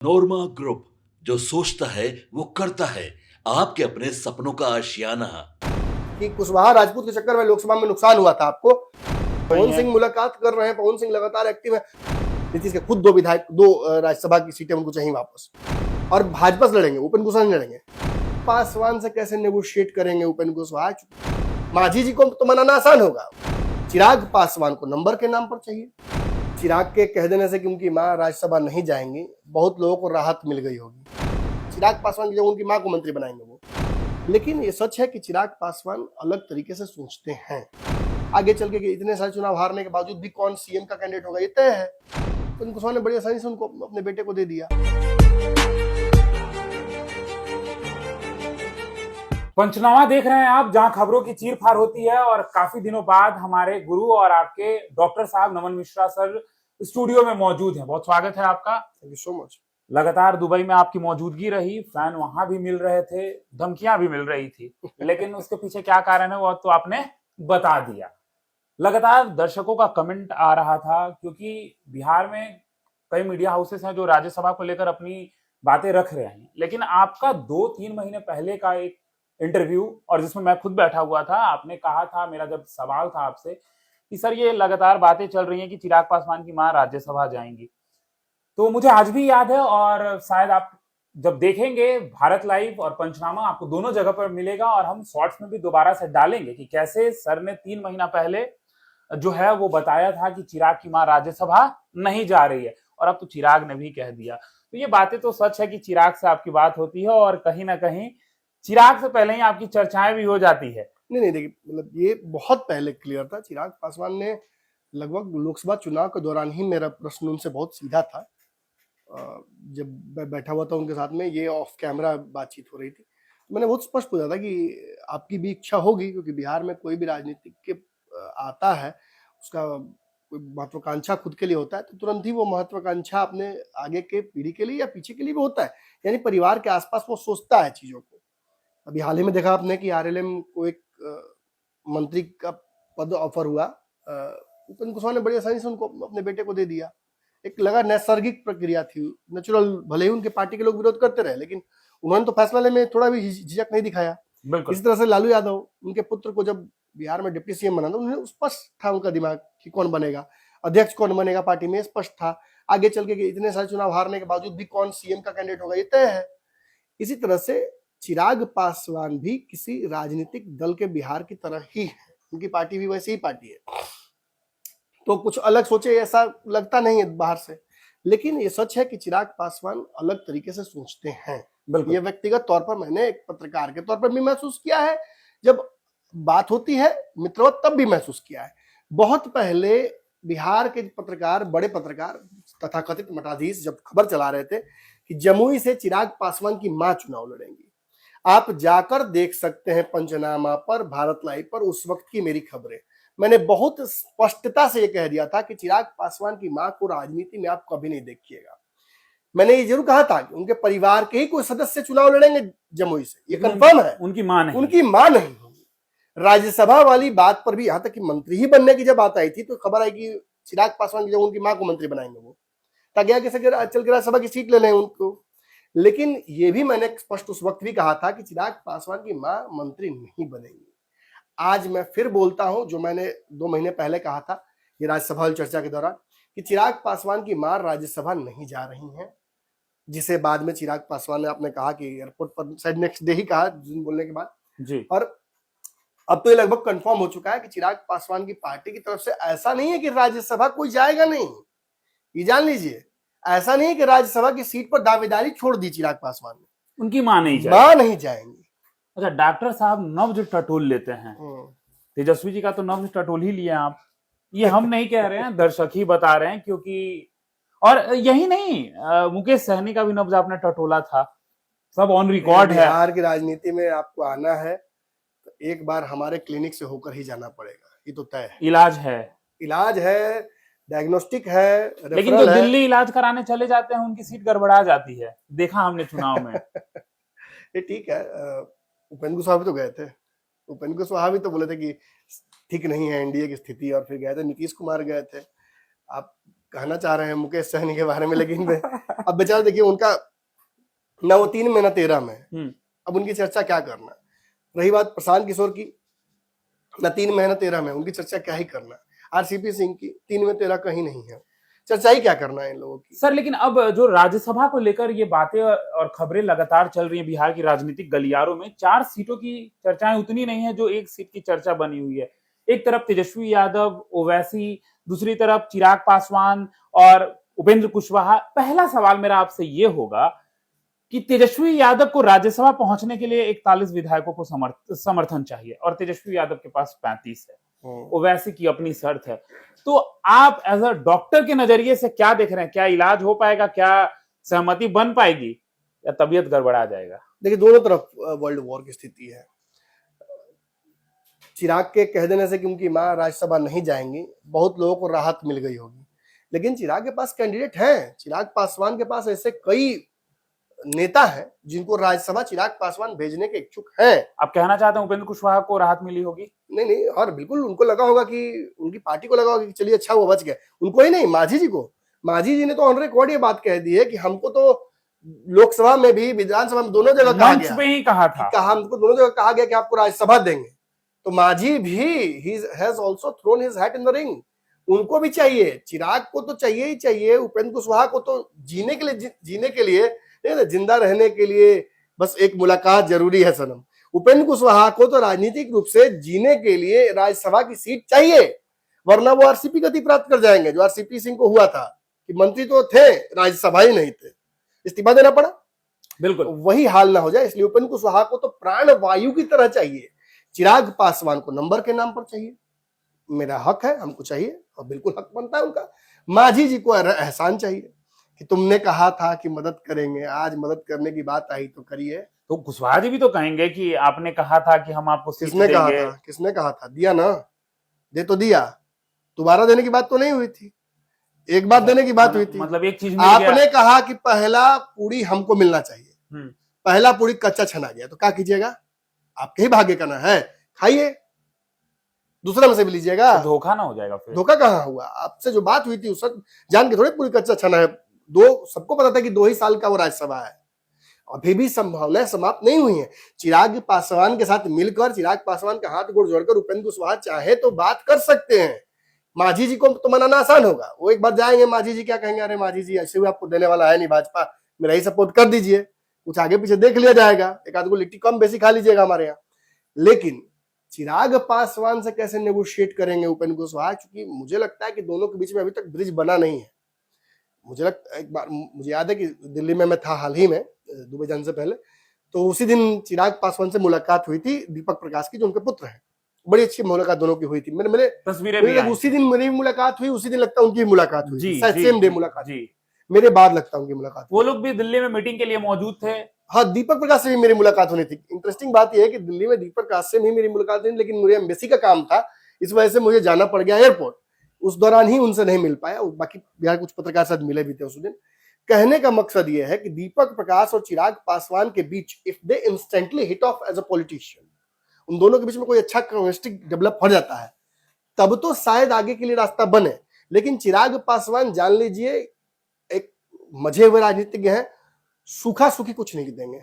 नोरमा group, जो सोचता है वो करता है। आपके अपने सपनों का आशियाना। कि कुशवाहा राजपूत के चक्कर में लोकसभा में नुकसान हुआ था आपको। पवन सिंह मुलाकात कर रहे हैं, पवन सिंह लगातार एक्टिव है। नीतीश के खुद दो राज्यसभा की सीटें उनको चाहिए वापस, और भाजपा से लड़ेंगे, उपेंद्र कुशवाहा नहीं लड़ेंगे। पासवान से कैसे नेगोशिएट करेंगे उपेंद्र कुशवाहा? मांझी जी को तो मनाना आसान होगा, चिराग पासवान को नंबर के नाम पर चाहिए। चिराग के कह देने से कि उनकी मां राज्यसभा नहीं जाएंगी, बहुत लोगों को राहत मिल गई होगी। चिराग पासवान की जगह उनकी मां को मंत्री बनाएंगे वो। लेकिन ये सच है कि चिराग पासवान अलग तरीके से सोचते हैं। आगे चल के इतने सारे चुनाव हारने के बावजूद भी कौन सीएम का कैंडिडेट होगा ये तय है, तो उनको कुशवाहा ने बड़ी आसानी से उनको अपने बेटे को दे दिया। पंचनामा देख रहे हैं आप, जहां खबरों की चीर फाड़ होती है। और काफी दिनों बाद हमारे गुरु और आपके डॉक्टर साहब नमन मिश्रा सर स्टूडियो में मौजूद हैं। बहुत स्वागत है आपका। Thank you so much. लगातार दुबई में आपकी मौजूदगी रही, फैन वहां भी मिल रहे थे, धमकियां भी मिल रही थी, लेकिन उसके पीछे क्या कारण है वो तो आपने बता दिया। लगातार दर्शकों का कमेंट आ रहा था, क्योंकि बिहार में कई मीडिया हाउसेस हैं जो राज्यसभा को लेकर अपनी बातें रख रहे हैं, लेकिन आपका 2-3 महीने पहले का एक इंटरव्यू, और जिसमें मैं खुद बैठा हुआ था, आपने कहा था, मेरा जब सवाल था आपसे कि सर ये लगातार बातें चल रही हैं कि चिराग पासवान की मां राज्यसभा जाएंगी, तो मुझे आज भी याद है। और शायद आप जब देखेंगे भारत लाइव और पंचनामा, आपको दोनों जगह पर मिलेगा, और हम शॉर्ट्स में भी दोबारा से डालेंगे कि कैसे सर ने 3 महीना पहले जो है वो बताया था कि चिराग की मां राज्यसभा नहीं जा रही है, और अब तो चिराग ने भी कह दिया। तो ये बातें तो सच है कि चिराग से आपकी बात होती है, और कहीं ना कहीं चिराग से पहले ही आपकी चर्चाएं भी हो जाती है। नहीं देखिए, मतलब ये बहुत पहले क्लियर था। चिराग पासवान ने लगभग लोकसभा चुनाव के दौरान ही मेरा प्रश्न उनसे बहुत सीधा था। जब मैं बैठा हुआ था उनके साथ में, ये ऑफ कैमरा बातचीत हो रही थी, तो मैंने बहुत स्पष्ट पूछा था कि आपकी भी इच्छा होगी, क्योंकि बिहार में कोई भी राजनीतिक के आता है, उसका कोई महत्वाकांक्षा खुद के लिए होता है, तो तुरंत ही वो महत्वाकांक्षा अपने आगे के पीढ़ी के लिए या पीछे के लिए भी होता है, यानी परिवार के आसपास वो सोचता है चीजों को। अभी हाल ही में देखा आपने कि आरएलएम को एक मंत्री का पद ऑफर हुआ, उपेंद्र कुशवाहा ने बड़ी आसानी से उनको अपने बेटे को दे दिया। एक लगा नैसर्गिक प्रक्रिया थी, नेचुरल। भले ही उनके पार्टी के लोग विरोध करते रहे, लेकिन उन्होंने तो फैसला लेने में थोड़ा भी झिझक नहीं दिखाया। इसी तरह से लालू यादव, उनके पुत्र को जब बिहार में डिप्टी सीएम बना था, उन्हें स्पष्ट था उनका दिमाग कि कौन बनेगा, अध्यक्ष कौन बनेगा, पार्टी में स्पष्ट था। आगे चल के इतने सारे चुनाव हारने के बावजूद भी कौन सीएम का कैंडिडेट होगा ये तय है। इसी तरह से चिराग पासवान भी किसी राजनीतिक दल के बिहार की तरह ही है, उनकी पार्टी भी वैसी ही पार्टी है, तो कुछ अलग सोचे ऐसा लगता नहीं है बाहर से। लेकिन ये सच है कि चिराग पासवान अलग तरीके से सोचते हैं। ये व्यक्तिगत तौर पर मैंने एक पत्रकार के तौर पर भी महसूस किया है, जब बात होती है मित्रवत तब भी महसूस किया है। बहुत पहले बिहार के पत्रकार, बड़े पत्रकार, तथाकथित मठाधीश जब खबर चला रहे थे कि जमुई से चिराग पासवान की मां चुनाव लड़ेंगी, आप जाकर देख सकते हैं पंचनामा पर, भारत लाइव पर, उस वक्त की मेरी खबरें। मैंने बहुत स्पष्टता से ये कह दिया था कि चिराग पासवान की मां को राजनीति में आप कभी नहीं देखिएगा। मैंने ये जरूर कहा था कि उनके परिवार के ही कोई सदस्य चुनाव लड़ेंगे जमुई से, ये कंफर्म है। उनकी मां नहीं, उनकी मां नहीं होगी। राज्यसभा वाली बात पर भी, यहां तक कि मंत्री ही बनने की जब बात आई थी, तो खबर आई कि चिराग पासवान की जगह उनकी मां को मंत्री बनाएंगे वो, ताकि आगे चल के राज्यसभा की सीट ले लें उनको। लेकिन ये भी मैंने स्पष्ट उस वक्त भी कहा था कि चिराग पासवान की मां मंत्री नहीं बनेंगी। आज मैं फिर बोलता हूं जो मैंने 2 महीने पहले कहा था ये राज्यसभा चर्चा के दौरान, कि चिराग पासवान की मां राज्यसभा नहीं जा रही हैं, जिसे बाद में चिराग पासवान ने आपने कहा कि एयरपोर्ट पर शायद नेक्स्ट डे ही कहा बोलने के बाद जी। और अब तो ये लगभग कंफर्म हो चुका है कि चिराग पासवान की पार्टी की तरफ से ऐसा नहीं है कि राज्यसभा कोई जाएगा नहीं, ये जान लीजिए। ऐसा नहीं कि राज्यसभा की सीट पर दावेदारी छोड़ दी चिराग पासवान ने, उनकी मां नहीं जाएगी, मां नहीं जाएंगी। अच्छा, डॉक्टर साहब नब्ज टटोल लेते हैं, तेजस्वी जी का तो नब्ज टटोल ही लिए आप। ये हम नहीं कह रहे हैं, दर्शक ही बता रहे हैं, क्योंकि और यही नहीं, मुकेश सहनी का भी नब्ज आपने टटोला था, सब ऑन रिकॉर्ड है। बिहार की राजनीति में आपको आना है तो एक बार हमारे क्लिनिक से होकर ही जाना पड़ेगा, ये तो तय है। इलाज है, डायग्नोस्टिक है, लेकिन जो दिल्ली इलाज कराने चले जाते हैं उनकी सीट गड़बड़ा जाती है, देखा हमने चुनाव में। ये ठीक है, उपेंद्र कुशवाहा भी तो गए थे, उपेंद्र कुशवाहा भी तो बोले थे कि ठीक नहीं है एनडीए की स्थिति, और फिर गए थे। नीतीश कुमार गए थे। आप कहना चाह रहे हैं मुकेश सहनी के बारे में, लेकिन अब बेचारा देखिए उनका ना वो 3 में ना 13 में, अब उनकी चर्चा क्या करना। रही बात प्रशांत किशोर की, ना 3 में ना 13 में, उनकी चर्चा क्या ही करना। आरसीपी सिंह की 3 में 13 कहीं नहीं है, चर्चा ही क्या करना है इन लोगों की। सर लेकिन अब जो राज्यसभा को लेकर ये बातें और खबरें लगातार चल रही हैं बिहार की राजनीतिक गलियारों में, 4 सीटों की चर्चाएं उतनी नहीं है जो 1 सीट की चर्चा बनी हुई है। एक तरफ तेजस्वी यादव, ओवैसी, दूसरी तरफ चिराग पासवान और उपेंद्र कुशवाहा। पहला सवाल मेरा आपसे ये होगा कि तेजस्वी यादव को राज्यसभा पहुंचने के लिए 41 विधायकों को समर्थन चाहिए और तेजस्वी यादव के पास 35 है, ओवैसी की अपनी शर्त है। तो आप एज अ डॉक्टर के नजरिए से क्या देख रहे हैं, क्या इलाज हो पाएगा, क्या सहमति बन पाएगी या तबीयत गड़बड़ा जाएगा? देखिए दोनों तरफ वर्ल्ड वॉर की स्थिति है। चिराग के कह देने से कि उनकी मां राज्यसभा नहीं जाएंगी, बहुत लोगों को राहत मिल गई होगी, लेकिन चिराग के पास कैंडिडेट हैं। चिराग पासवान के पास ऐसे कई नेता हैं जिनको राज्यसभा चिराग पासवान भेजने के इच्छुक हैं। आप कहना चाहते हैं उपेंद्र कुशवाहा को राहत मिली होगी? नहीं, और बिल्कुल उनको लगा होगा कि उनकी पार्टी को लगा होगा कि चलिए अच्छा हुआ बच गए। उनको ही नहीं, मांझी जी को, मांझी जी ने तो ऑन रिकॉर्ड ये बात कह दी है कि हमको तो लोकसभा में भी विधानसभा में दोनों जगह कहा गया, ही कहा था, हमको दोनों जगह कहा गया कि आपको राज्यसभा देंगे। तो मांझी भी ही has also thrown his hat in the ring. उनको भी चाहिए, चिराग को तो चाहिए ही चाहिए, उपेंद्र कुशवाहा को तो जीने के लिए जिंदा रहने के लिए बस एक मुलाकात जरूरी है सनम। उपेंद्र कुशवाहा को तो राजनीतिक रूप से जीने के लिए राज्यसभा की सीट चाहिए, वरना वो आरसीपी गति प्राप्त कर जाएंगे, जो आरसीपी सिंह को हुआ था कि मंत्री तो थे, राज्यसभा ही नहीं थे, इस्तीफा देना पड़ा। बिल्कुल वही हाल ना हो जाए, इसलिए उपेंद्र कुशवाहा को तो प्राण वायु की तरह चाहिए। चिराग पासवान को नंबर के नाम पर चाहिए, मेरा हक है, हमको चाहिए और बिल्कुल हक बनता है उनका। मांझी जी को एहसान चाहिए कि तुमने कहा था कि मदद करेंगे, आज मदद करने की बात आई तो करिए। तो कुशवाहा जी भी तो कहेंगे कि आपने कहा था कि हम आपको सीट किसने कहा देंगे। था? किसने कहा था? दिया ना, दे तो दिया, दोबारा देने की बात तो नहीं हुई थी, एक बार देने की बात हुई थी। मतलब एक चीज आपने कहा कि पहला पूरी हमको मिलना चाहिए, पहला पूरी कच्चा छना गया, तो क्या कीजिएगा? आपके ही भाग्य का ना है, खाइए, दूसरा में से भी लीजिएगा, तो धोखा ना हो जाएगा फिर? धोखा कहाँ हुआ? आपसे जो बात हुई थी उस जान के थोड़े पूरी कच्चा छना है। सबको पता था कि 2 ही साल का वो राज्यसभा है, अभी भी संभावनाएं समाप्त नहीं हुई हैं। चिराग पासवान के साथ मिलकर, चिराग पासवान का हाथ गोड़ जोड़कर उपेंद्र कुशवाहा चाहे तो बात कर सकते हैं। मांझी जी को तो मनाना आसान होगा, वो एक बार जाएंगे, मांझी जी क्या कहेंगे, अरे मांझी जी ऐसे हुए, आपको देने वाला है नहीं भाजपा, मेरा ही सपोर्ट कर दीजिए, कुछ आगे पीछे देख लिया जाएगा, एक आध को लिट्टी कम बेसी खा लीजिएगा हमारे यहाँ। लेकिन चिराग पासवान से कैसे नेगोशिएट करेंगे उपेंद्र कुशवाहा? क्योंकि मुझे लगता है कि दोनों के बीच में अभी तक ब्रिज बना नहीं है। मुझे लगता है, एक बार मुझे याद है कि दिल्ली में मैं था हाल ही में, दुबई जाने से पहले, तो उसी दिन चिराग पासवान से मुलाकात हुई थी दीपक प्रकाश की, जो उनके पुत्र हैं। बड़ी अच्छी मुलाकात दोनों की हुई थी। मेरे तस्वीरें भी उसी दिन मेरी मुलाकात हुई, उसी दिन लगता है उनकी मुलाकात हुई, सेम डे मुलाकात जी, मेरे बाद लगता है उनकी मुलाकात। वो लोग भी दिल्ली में मीटिंग के लिए मौजूद थे। हाँ, दीपक प्रकाश से भी मेरी मुलाकात होनी थी। इंटरेस्टिंग बात यह है कि दिल्ली में दीपक प्रकाश से भी मेरी मुलाकात हुई, लेकिन मुझे एम्बेसी का काम था, इस वजह से मुझे जाना पड़ गया एयरपोर्ट, उस दौरान ही उनसे नहीं मिल पाया। बाकी बिहार कुछ पत्रकार साथ मिले भी थे उस दिन। कहने का मकसद यह है कि दीपक प्रकाश और चिराग पासवान के बीच, if they instantly hit off as a politician, उन दोनों के बीच में कोई अच्छा केमिस्ट्री डेवलप हो जाता है, तब तो शायद आगे के लिए रास्ता बने। लेकिन चिराग पासवान जान लीजिए एक मजे हुए राजनीतिज्ञ हैं, सूखा सूखी कुछ नहीं देंगे।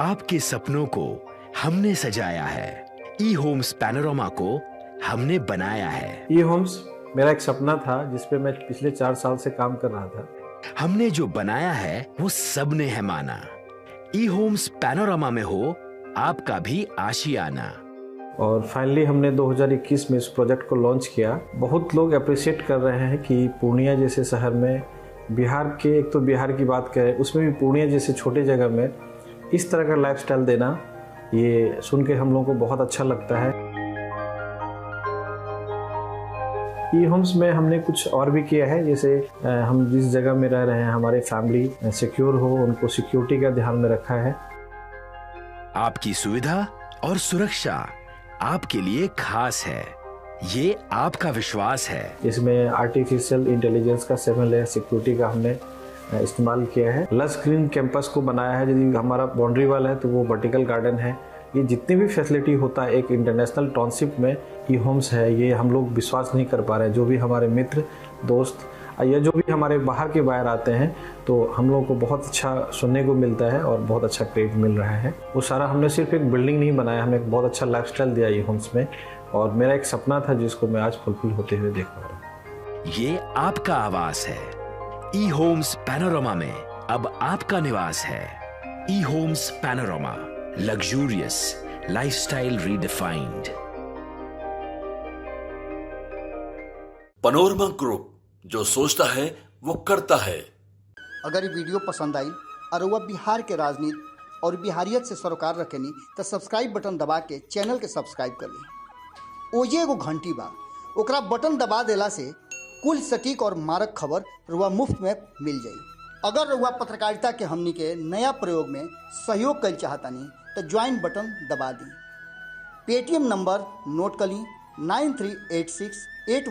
आपके सपनों को हमने सजाया है, ई होम्स पैनोरामा को हमने बनाया है। ई होम्स मेरा एक सपना था जिस पे मैं पिछले 4 साल से काम कर रहा था। हमने जो बनाया है वो सबने है माना। ई होम्स पैनोरामा में हो आपका भी आशियाना। और फाइनली हमने 2021 में इस प्रोजेक्ट को लॉन्च किया। बहुत लोग अप्रिशिएट कर रहे हैं कि पूर्णिया जैसे शहर में, बिहार के, एक तो बिहार की बात करें उसमें भी पूर्णिया जैसे छोटे जगह में इस तरह का लाइफस्टाइल देना, ये सुन के हम लोगों को बहुत अच्छा लगता है। ई होम्स में हमने कुछ और भी किया है, जैसे हम जिस जगह में रह रहे हैं हमारी फैमिली सिक्योर हो, उनको सिक्योरिटी का ध्यान में रखा है। आपकी सुविधा और सुरक्षा आपके लिए खास है, ये आपका विश्वास है। इसमें आर्टिफिशियल इंटेलिजेंस का 7 लेयर सिक्योरिटी का हमने इस्तेमाल किया है। लस ग्रीन कैंपस को बनाया है, यदि हमारा बाउंड्री वाल है तो वो वर्टिकल गार्डन है। ये जितनी भी फैसिलिटी होता है एक इंटरनेशनल टाउनशिप में, ई होम्स है, ये हम लोग विश्वास नहीं कर पा रहे हैं। जो भी हमारे मित्र दोस्त या जो भी हमारे बाहर के बायर आते हैं, तो हम लोगों को बहुत अच्छा सुनने को मिलता है और बहुत अच्छा क्रेडिट मिल रहा है। वो सारा हमने सिर्फ एक बिल्डिंग नहीं बनाया, हमें एक बहुत अच्छा लाइफस्टाइल दिया ई होम्स में, और मेरा एक सपना था जिसको मैं आज फुलफिल होते हुए देख पा रहा हूँ। ये आपका आवास है। ई होम्स पैनोरमा में अब आपका निवास है। E homes Panorama, luxurious lifestyle redefined. Panorama group, जो सोचता है वो करता है। अगर ये वीडियो पसंद आई और वह बिहार के राजनीति और बिहारियत से सरोकार रखेनी तो सब्सक्राइब बटन दबा के चैनल के सब्सक्राइब कर ली। ओजे एगो घंटी बा, ओकरा बटन दबा देला से कुल सटीक और मारक खबर रुआ मुफ्त में मिल जाई। अगर रुआ पत्रकारिता के हमनी के नया प्रयोग में सहयोग कर चाहतानी तो ज्वाइन बटन दबा दी। पेटीएम नंबर नोट कर ली 938681